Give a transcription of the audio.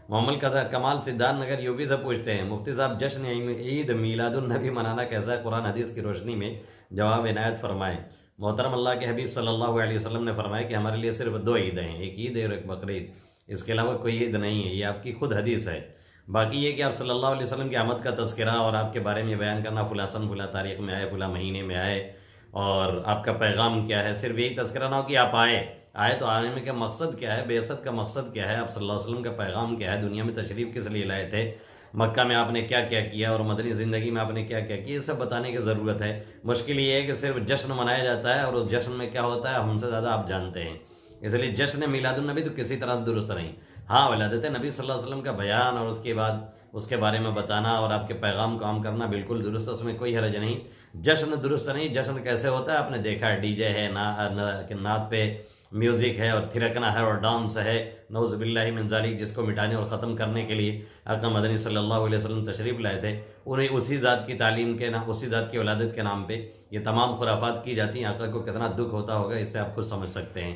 محمد کمال Siddharth Nagar UP سے پوچھتے ہیں مفتی صاحب جشن عید میلاد النبی منانا کیسا ہے؟ قرآن حدیث کی روشنی میں جواب عنایت فرمائیں۔ محترم اللہ کے حبیب صلی اللہ علیہ وسلم نے فرمایا کہ ہمارے لیے صرف دو عیدیں ہیں، ایک عید ہے اور ایک بقرعید، اس کے علاوہ کوئی عید نہیں ہے، یہ آپ کی خود حدیث ہے۔ باقی یہ کہ آپ صلی اللہ علیہ وسلم کی آمد کا تذکرہ اور آپ کے بارے میں بیان کرنا، فلاں سن فلاں تاریخ میں آئے، فلاں مہینے میں آئے، اور آپ کا پیغام کیا ہے، صرف یہی تذکرہ نہ ہو کہ آپ آئے تو آنے میں کیا مقصد کیا ہے، بعثت کا مقصد کیا ہے، آپ صلی اللہ علیہ وسلم کا پیغام کیا ہے، دنیا میں تشریف کس لیے لائے تھے، مکہ میں آپ نے کیا کیا کیا اور مدنی زندگی میں آپ نے کیا کیا کیا، یہ سب بتانے کی ضرورت ہے۔ مشکل یہ ہے کہ صرف جشن منایا جاتا ہے اور اس جشن میں کیا ہوتا ہے ہم سے زیادہ آپ جانتے ہیں، اس لیے جشن میلاد النبی تو کسی طرح سے درست نہیں۔ ہاں، ولادت نبی صلی اللہ علیہ وسلم کا بیان اور اس کے بعد اس کے بارے میں بتانا اور آپ کے پیغام کو عام کرنا بالکل درست ہے، اس میں کوئی حرج نہیں۔ جشن درست نہیں، جشن کیسے ہوتا ہے آپ نے دیکھا ہے، ڈی جے ہے، نعت پہ میوزک ہے اور تھرکنا ہے اور ڈانس ہے، نعوذ باللہ من ذالک، جس کو مٹانے اور ختم کرنے کے لیے آقا مدنی صلی اللہ علیہ وسلم تشریف لائے تھے، انہیں اسی ذات کی تعلیم کے نام، اسی ذات کی ولادت کے نام پہ یہ تمام خرافات کی جاتی ہیں۔ آقا کو کتنا دکھ ہوتا ہوگا، اس سے آپ خود سمجھ سکتے ہیں۔